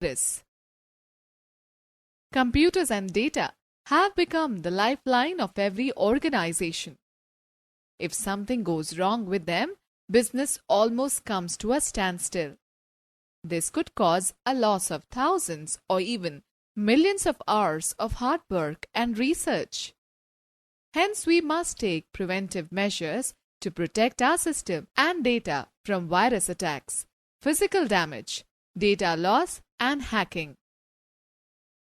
virus. Computers and data have become the lifeline of every organization. If something goes wrong with them, business almost comes to a standstill. This could cause a loss of thousands or even millions of hours of hard work and research. Hence, we must take preventive measures to protect our system and data from virus attacks, physical damage, data loss, and hacking.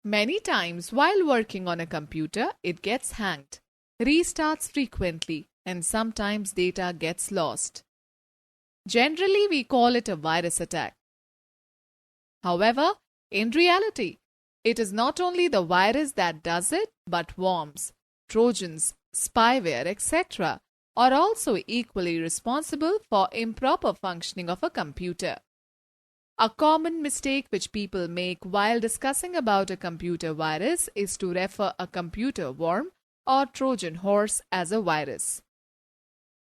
Many times while working on a computer, it gets hanged, restarts frequently, and sometimes data gets lost. Generally, we call it a virus attack. However, in reality, it is not only the virus that does it, but worms, Trojans, spyware, etc. are also equally responsible for improper functioning of a computer. A common mistake which people make while discussing about a computer virus is to refer a computer worm or Trojan horse as a virus.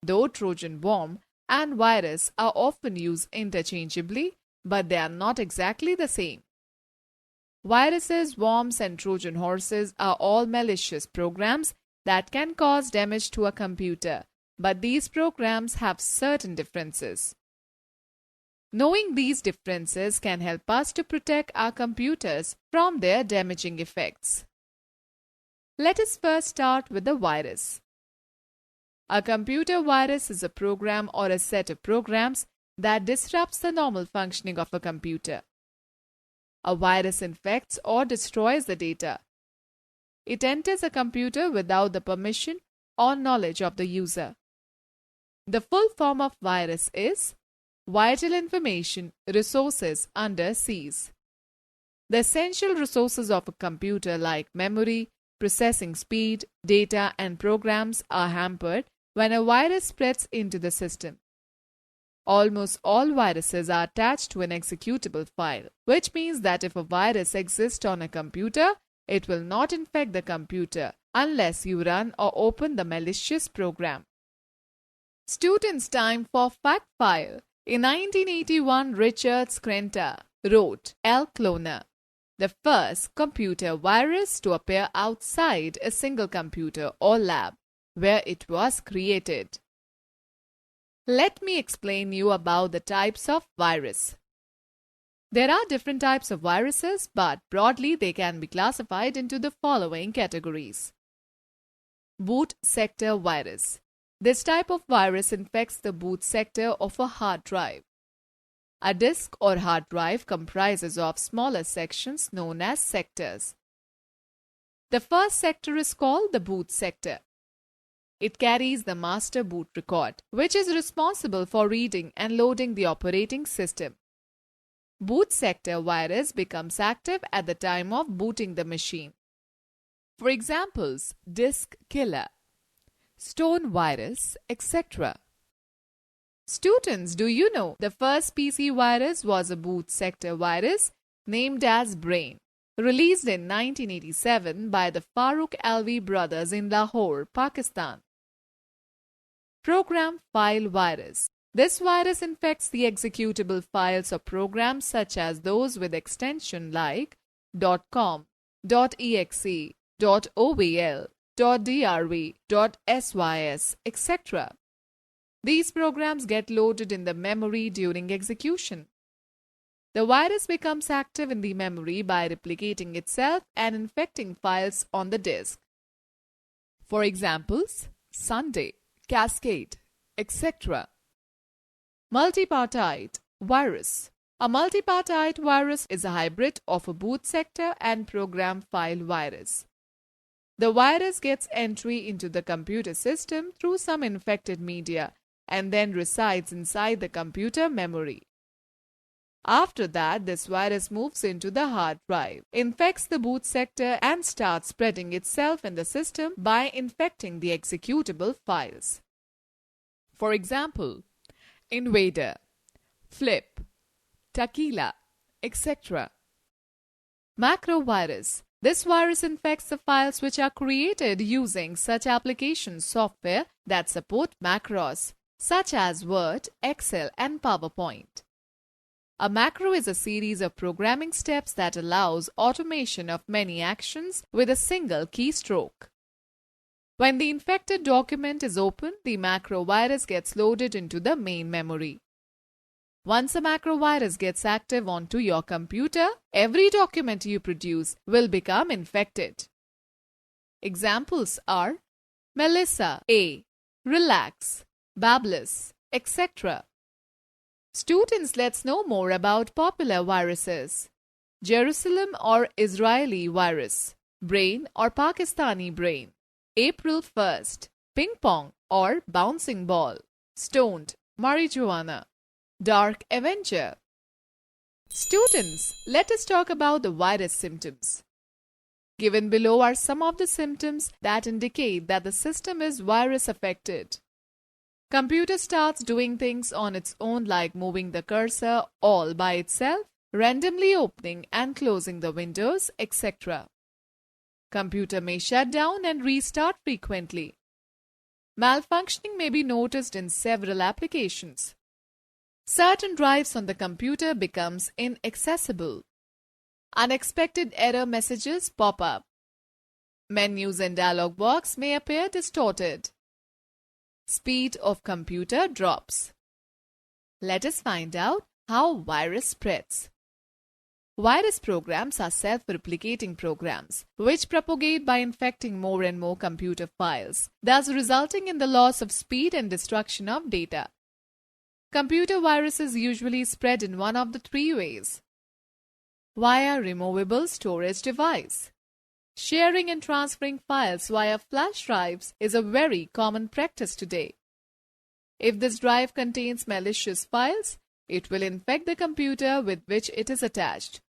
Though Trojan worm and virus are often used interchangeably, but they are not exactly the same. Viruses, worms, and Trojan horses are all malicious programs that can cause damage to a computer, but these programs have certain differences. Knowing these differences can help us to protect our computers from their damaging effects. Let us first start with the virus. A computer virus is a program or a set of programs that disrupts the normal functioning of a computer. A virus infects or destroys the data. It enters a computer without the permission or knowledge of the user. The full form of virus is Vital Information Resources under SERS. The essential resources of a computer like memory, processing speed, data, and programs are hampered when a virus spreads into the system. Almost all viruses are attached to an executable file, which means that if a virus exists on a computer, it will not infect the computer unless you run or open the malicious program. Students' time for fact file. In 1981, Richard Skrenta wrote L-Cloner, the first computer virus to appear outside a single computer or lab where it was created. Let me explain you about the types of virus. There are different types of viruses, but broadly they can be classified into the following categories. Boot sector virus. This type of virus infects the boot sector of a hard drive. A disk or hard drive comprises of smaller sections known as sectors. The first sector is called the boot sector. It carries the master boot record, which is responsible for reading and loading the operating system. Boot sector virus becomes active at the time of booting the machine. For examples, disk killer, stone virus, etc. Students, do you know the first PC virus was a boot sector virus named as Brain, released in 1987 by the Farooq Alvi brothers in Lahore, Pakistan. Program file virus. This virus infects the executable files of programs such as those with extension like .com, .exe, .ovl, .drv, .sys, etc. These programs get loaded in the memory during execution. The virus becomes active in the memory by replicating itself and infecting files on the disk. For examples, Sunday, Cascade, etc. Multipartite virus. A multipartite virus is a hybrid of a boot sector and program file virus. The virus gets entry into the computer system through some infected media and then resides inside the computer memory. After that, this virus moves into the hard drive, infects the boot sector and starts spreading itself in the system by infecting the executable files. For example, Invader, Flip, Tequila, etc. Macrovirus. This virus infects the files which are created using such application software that support macros, such as Word, Excel, and PowerPoint. A macro is a series of programming steps that allows automation of many actions with a single keystroke. When the infected document is opened, the macro virus gets loaded into the main memory. Once a macro virus gets active onto your computer, every document you produce will become infected. Examples are Melissa A, Relax, Bablis, etc. Students, let's know more about popular viruses. Jerusalem or Israeli virus, Brain or Pakistani brain, April 1st, Ping pong or bouncing ball, Stoned, marijuana, Dark Avenger. Students, let us talk about the virus symptoms. Given below are some of the symptoms that indicate that the system is virus affected. Computer starts doing things on its own, like moving the cursor all by itself, randomly opening and closing the windows, etc. Computer may shut down and restart frequently. Malfunctioning may be noticed in several applications. Certain drives on the computer becomes inaccessible. Unexpected error messages pop up. Menus and dialog box may appear distorted. Speed of computer drops. Let us find out how virus spreads. Virus programs are self-replicating programs which propagate by infecting more and more computer files, thus resulting in the loss of speed and destruction of data. Computer viruses usually spread in one of the three ways. Via removable storage device. Sharing and transferring files via flash drives is a very common practice today. If this drive contains malicious files, it will infect the computer with which it is attached.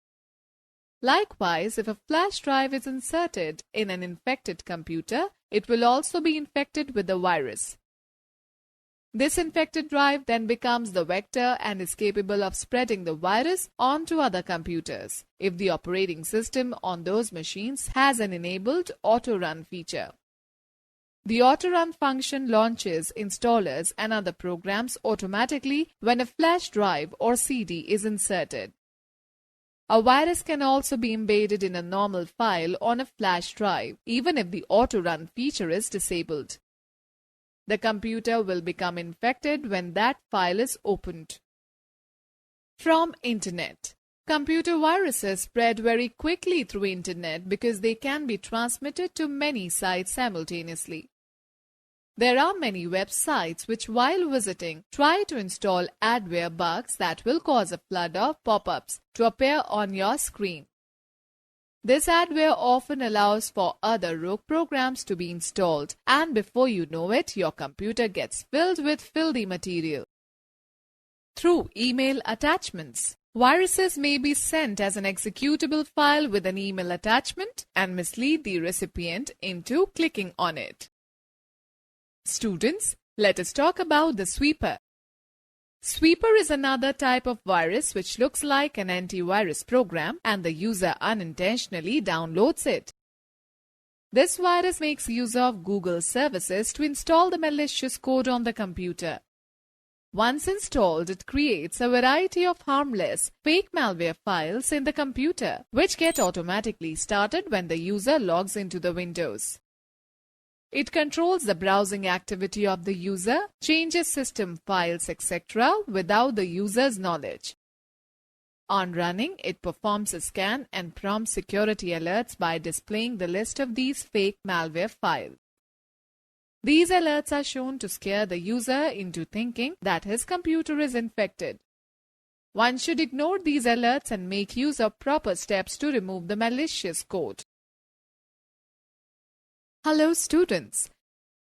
Likewise, if a flash drive is inserted in an infected computer, it will also be infected with the virus. This infected drive then becomes the vector and is capable of spreading the virus onto other computers if the operating system on those machines has an enabled auto-run feature. The auto-run function launches installers and other programs automatically when a flash drive or CD is inserted. A virus can also be embedded in a normal file on a flash drive, even if the auto-run feature is disabled. The computer will become infected when that file is opened. From Internet. Computer viruses spread very quickly through Internet because they can be transmitted to many sites simultaneously. There are many websites which, while visiting, try to install adware bugs that will cause a flood of pop-ups to appear on your screen. This adware often allows for other rogue programs to be installed, and before you know it, your computer gets filled with filthy material. Through email attachments. Viruses may be sent as an executable file with an email attachment and mislead the recipient into clicking on it. Students, let us talk about the sweeper. Sweeper is another type of virus which looks like an antivirus program and the user unintentionally downloads it. This virus makes use of Google services to install the malicious code on the computer. Once installed, it creates a variety of harmless, fake malware files in the computer, which get automatically started when the user logs into the Windows. It controls the browsing activity of the user, changes system files, etc. without the user's knowledge. On running, it performs a scan and prompts security alerts by displaying the list of these fake malware files. These alerts are shown to scare the user into thinking that his computer is infected. One should ignore these alerts and make use of proper steps to remove the malicious code. Hello students,